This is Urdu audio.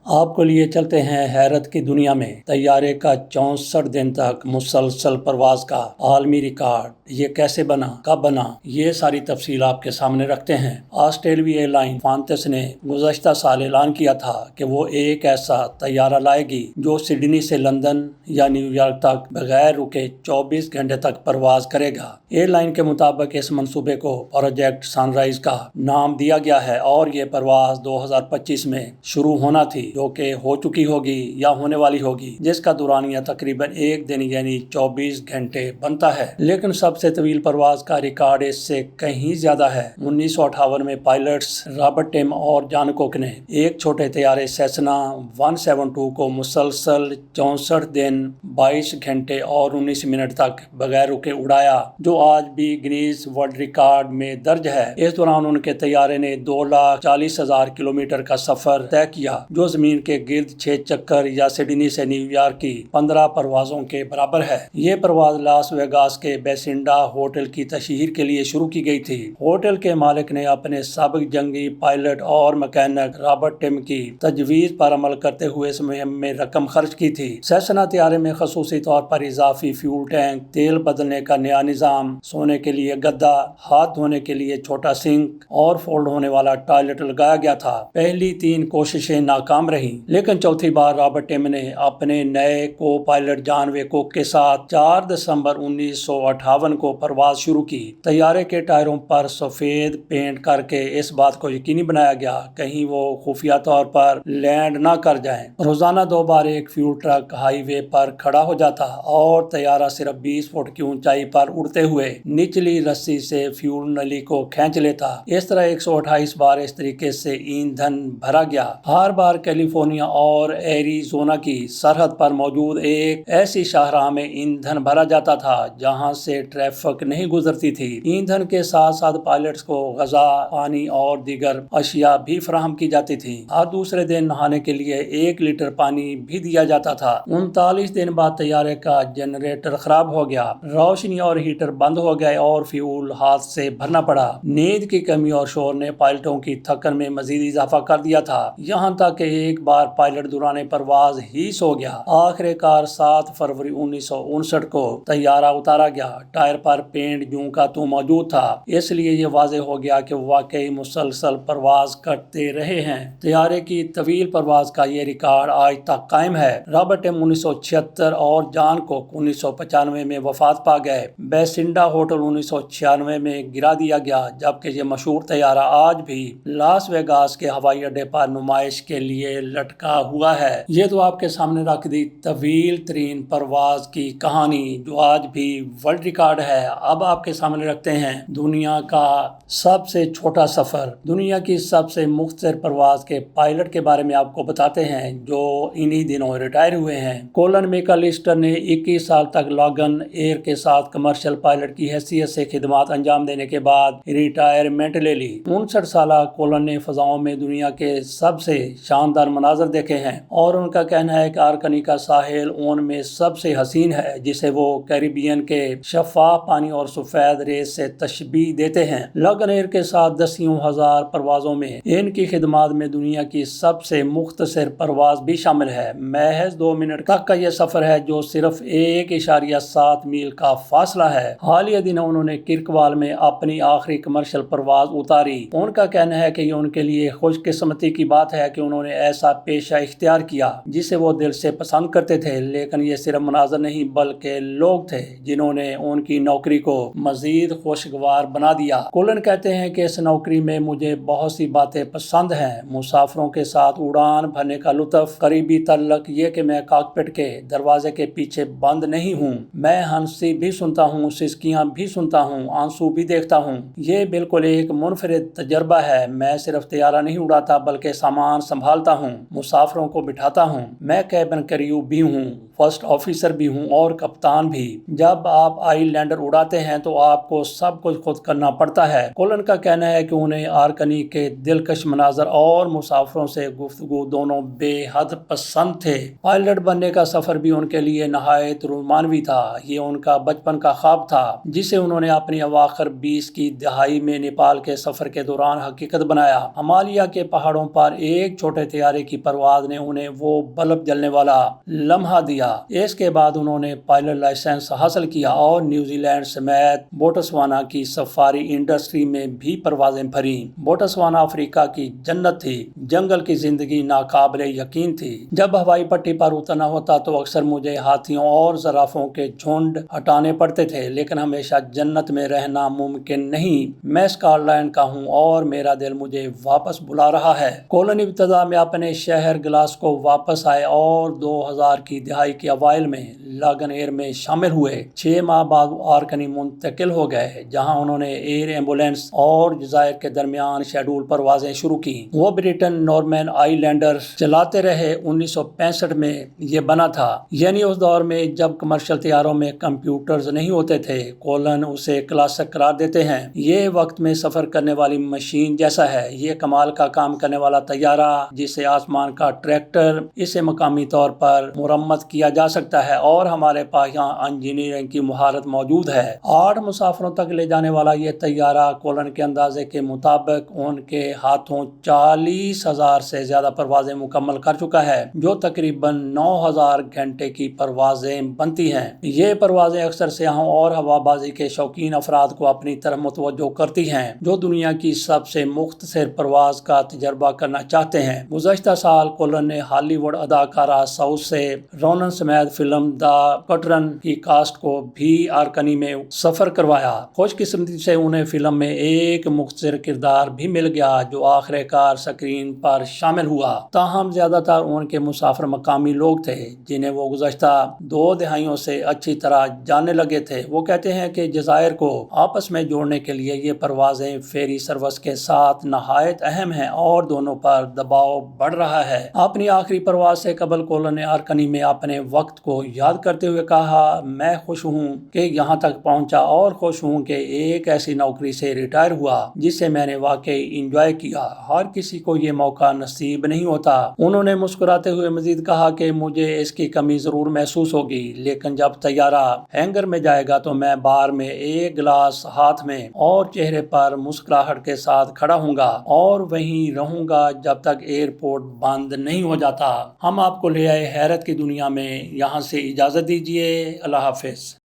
آپ کو لیے چلتے ہیں حیرت کی دنیا میں۔ طیارے کا 64 دن تک مسلسل پرواز کا عالمی ریکارڈ یہ کیسے بنا، کب بنا، یہ ساری تفصیل آپ کے سامنے رکھتے ہیں۔ آسٹریلوی ایئر لائن قانتس نے گزشتہ سال اعلان کیا تھا کہ وہ ایک ایسا طیارہ لائے گی جو سڈنی سے لندن یا نیو یارک تک بغیر رکے 24 گھنٹے تک پرواز کرے گا۔ ایئر لائن کے مطابق اس منصوبے کو پروجیکٹ سن رائز کا نام دیا گیا ہے اور یہ پرواز 2025 میں شروع ہونا تھی، جو کہ ہو چکی ہوگی یا ہونے والی ہوگی، جس کا دورانیہ تقریباً ایک دن یعنی 24 گھنٹے بنتا ہے۔ لیکن سب سے طویل پرواز کا ریکارڈ اس سے کہیں زیادہ ہے۔ 1958 میں پائلٹس رابرٹ ٹم اور جان کوک نے ایک چھوٹے طیارے سیسنا 172 کو مسلسل 64 دن 22 گھنٹے اور 19 منٹ تک بغیر رکے اڑایا، جو آج بھی گنیز ورلڈ ریکارڈ میں درج ہے۔ اس دوران ان کے طیارے نے 2,40,000 کلومیٹر کا سفر طے کیا، جو زمین کے گرد 6 چکر یا سڈنی سے نیو یارک کی 15 پروازوں کے برابر ہے۔ یہ پرواز لاس ویگاس کے بیسنڈا ہوٹل کی تشہیر کے لیے شروع کی گئی تھی۔ ہوٹل کے مالک نے اپنے سابق جنگی پائلٹ اور مکینک رابرٹ ٹم کی تجویز پر عمل کرتے ہوئے اس مہم میں رقم خرچ کی تھی۔ سیسنا طیارے میں خصوصی طور پر اضافی فیول ٹینک، تیل بدلنے کا نیا نظام، سونے کے لیے گدا، ہاتھ دھونے کے لیے چھوٹا سنک اور فولڈ ہونے والا ٹوائلٹ لگایا گیا تھا۔ پہلی 3 کوششیں ناکام رہیں، لیکن چوتھی بار رابرٹ ٹم نے اپنے نئے کو پائلٹ جان ویکوک کے ساتھ 4 دسمبر 1958 کو پرواز شروع کی۔ طیارے کے ٹائروں پر سفید پینٹ کر کے اس بات کو یقینی بنایا گیا کہیں وہ خفیہ طور پر لینڈ نہ کر جائیں۔ روزانہ 2 بار ایک فیول ٹرک ہائی وے پر کھڑا ہو جاتا اور طیارہ صرف 20 فٹ کی اونچائی پر اڑتے ہوئے نچلی رسی سے فیول نلی کو کھینچ لیتا۔ اس طرح 128 بار اس طریقے سے ایندھن بھرا گیا۔ ہر بار کیلیفورنیا اور ایریزونا کی سرحد پر موجود ایک ایسی شاہراہ میں ایندھن بھرا جاتا تھا جہاں سے ٹریفک نہیں گزرتی تھی۔ ایندھن کے ساتھ ساتھ پائلٹس کو غذا، پانی اور دیگر اشیاء بھی فراہم کی جاتی تھیں۔ ہر دوسرے دن نہانے کے لیے 1 لیٹر پانی بھی دیا جاتا تھا۔ 39 دن بعد طیارے کا جنریٹر خراب ہو گیا، روشنی اور ہیٹر بند ہو گئے اور فیول ہاتھ سے بھرنا پڑا۔ نیند کی کمی اور شور نے پائلٹوں کی تھکن میں مزید اضافہ کر دیا تھا، یہاں تک کہ ایک بار پائلٹ دوران پرواز ہی سو گیا۔ آخر کار 7 فروری 1959 کو طیارہ اتارا گیا۔ ٹائر پر پینٹ جوں کا توں موجود تھا، اس لیے یہ واضح ہو گیا کہ واقعی مسلسل پرواز کرتے رہے ہیں۔ طیارے کی طویل پرواز کا یہ ریکارڈ آج تک قائم ہے۔ رابرٹ ٹم 1976 اور جان کوک 1995 میں وفات پا گئے۔ بیسنڈا ہوٹل 1996 میں گرا دیا گیا، جبکہ یہ مشہور طیارہ آج بھی لاس ویگاس کے ہوائی اڈے پر نمائش کے لیے لٹکا ہوا ہے۔ یہ تو آپ کے سامنے رکھ دی طویل ترین پرواز کی کہانی جو آج بھی ورلڈ ریکارڈ ہے۔ اب آپ کے سامنے رکھتے ہیں دنیا کا سب سے چھوٹا سفر، دنیا کی سب سے مختصر پرواز کے پائلٹ کے بارے میں آپ کو بتاتے ہیں جو انہی دنوں ریٹائر ہوئے ہیں۔ کولن میکالسٹر نے 21 سال تک لاگن ایئر کے ساتھ کمرشل پائلٹ کی حیثیت سے خدمات انجام دینے کے بعد ریٹائرمنٹ لے لی۔ 59 سالہ کولن نے فضاؤں میں دنیا کے سب سے شاندار مناظر دیکھے ہیں اور ان کا کہنا ہے کہ آرکنی کا ساحل ان میں سب سے حسین ہے، جسے وہ کیریبین کے شفاف پانی اور سفید ریت سے تشبیہ دیتے ہیں۔ لاگن ایئر کے ساتھ دسیوں ہزار پروازوں میں ان کی خدمات میں دنیا کی سب سے مختصر پرواز بھی شامل ہے۔ محض 2 منٹ تک کا یہ سفر ہے جو صرف 1.7 میل کا فاصلہ ہے۔ حالیہ دنوں انہوں نے کرکوال میں اپنی آخری کمرشل پرواز اتاری۔ ان کا کہنا ہے کہ یہ ان کے لیے خوش قسمتی کی بات ہے کہ انہوں نے ایسا پیشہ اختیار کیا جسے وہ دل سے پسند کرتے تھے، لیکن یہ صرف مناظر نہیں بلکہ لوگ تھے جنہوں نے ان کی نوکری کو مزید خوشگوار بنا دیا۔ کولن کہتے ہیں کہ اس نوکری میں مجھے بہت سی باتیں پسند ہیں، مسافروں کے ساتھ اڑان بھرنے کا لطف، قریبی تعلق، یہ کہ میں کاکپٹ کے دروازے کے پیچھے بند نہیں ہوں، میں ہنسی بھی سنتا ہوں، سسکیاں بھی سنتا ہوں، آنسو بھی دیکھتا ہوں۔ یہ بالکل ایک منفرد تجربہ ہے۔ میں صرف طیارہ نہیں اڑاتا بلکہ سامان سنبھالتا ہوں، مسافروں کو بٹھاتا ہوں، میں کیبن کریو بھی ہوں، فرسٹ آفیسر بھی ہوں اور کپتان بھی۔ جب آپ آئی لینڈر اڑاتے ہیں تو آپ کو سب کچھ خود کرنا پڑتا ہے۔ کولن کا کہنا ہے کہ انہیں آرکنی کے دلکش مناظر اور مسافروں سے گفتگو دونوں بے حد پسند تھے۔ پائلٹ بننے کا سفر بھی ان کے لیے نہایت رومانوی تھا۔ یہ ان کا بچپن کا خواب تھا جسے انہوں نے اپنی اواخر 20 کی دہائی میں نیپال کے سفر کے دوران حقیقت بنایا۔ ہمالیہ کے پہاڑوں پر ایک چھوٹے طیارے کی پرواز نے انہیں وہ بلب جلنے والا لمحہ دیا۔ اس کے بعد انہوں نے پائلٹ لائسنس حاصل کیا اور نیوزی لینڈ سمیت بوٹسوانا کی سفاری انڈسٹری میں بھی پروازیں بھریں۔ بوٹسوانا افریقہ کی جنت تھی۔ جنگل کی زندگی ناقابل یقین تھی۔ جب ہوائی پٹی پر اترنا ہوتا تو اکثر مجھے ہاتھیوں اور زرافوں کے جھنڈ ہٹانے پڑتے تھے، لیکن ہمیشہ جنت میں رہنا ممکن نہیں۔ میں اسکاٹ لینڈ کا ہوں اور میرا دل مجھے واپس بلا رہا ہے۔ کولن ابتدا میں اپنے شہر گلاسگو واپس آئے اور 2000 کی دہائی کے اوائل میں لاگن ایئر میں شامل ہوئے۔ 6 ماہ بعد وہ آرکنی منتقل ہو گئے، جہاں انہوں نے ایئر ایمبولینس اور جزائر کے درمیان شیڈول پروازیں شروع کی۔ وہ برٹن نورمین آئی لینڈر چلاتے رہے۔ 1965 میں یہ بنا تھا، یعنی اس دور میں جب کمرشل طیاروں میں کمپیوٹرز نہیں ہوتے تھے۔ کولن اسے کلاسک قرار دیتے ہیں۔ یہ وقت میں سفر کرنے والی مشین جیسا ہے۔ یہ کمال کا کام کرنے والا طیارہ جسے آسمان کا ٹریکٹر، اسے مقامی طور پر مرمت کیا جا سکتا ہے اور ہمارے پاس یہاں انجینئرنگ کی مہارت موجود ہے۔ 8 مسافروں تک لے جانے والا یہ طیارہ کولن کے اندازے کے مطابق ان کے ہاتھوں 40,000 سے زیادہ پروازیں مکمل کر چکا ہے، جو تقریباً 9,000 گھنٹے کی پروازیں بنتی ہیں۔ یہ پروازیں اکثر سیاحوں اور ہوا بازی کے شوقین افراد کو اپنی طرف متوجہ کرتی ہیں، جو دنیا کی سب سے مختصر پرواز کا تجربہ کرنا چاہتے ہیں۔ گزشتہ سال کولن نے ہالی ووڈ اداکارہ ساؤتھ سے رونن سمیت فلم دی کٹرن کی کاسٹ کو بھی آرکنی میں سفر کروایا۔ خوش قسمتی سے انہیں فلم میں ایک مختصر کردار بھی مل گیا جو آخر کار سکرین پر شامل ہوا۔ تاہم زیادہ تر ان کے مسافر مقامی لوگ تھے جنہیں وہ گزشتہ 2 دہائیوں سے اچھی طرح جاننے لگے تھے۔ وہ کہتے ہیں کہ جزائر کو آپس میں جوڑنے کے لیے یہ پروازیں فیری سروس کے ساتھ نہایت اہم ہیں اور دونوں پر دباؤ بڑھ رہا ہے۔ اپنی آخری پرواز سے قبل کولن نے آرکنی میں اپنے وقت کو یاد کرتے ہوئے کہا، میں خوش ہوں کہ یہاں تک پہنچا اور خوش ہوں کہ ایک ایسی نوکری سے ریٹائر ہوا جسے میں نے واقعی انجوائے کیا۔ ہر کسی کو یہ موقع نصیب نہیں ہوتا۔ انہوں نے مسکراتے ہوئے مزید کہا کہ مجھے اس کی کمی ضرور محسوس ہوگی، لیکن جب طیارہ ہینگر میں جائے گا تو میں بار میں ایک گلاس ہاتھ میں اور چہرے پر مسکراہٹ کے ساتھ کھڑا ہوں گا اور وہیں رہوں گا جب تک ایئرپورٹ بند نہیں ہو جاتا۔ ہم آپ کو لے آئے حیرت کی دنیا میں۔ یہاں سے اجازت دیجیے۔ اللہ حافظ۔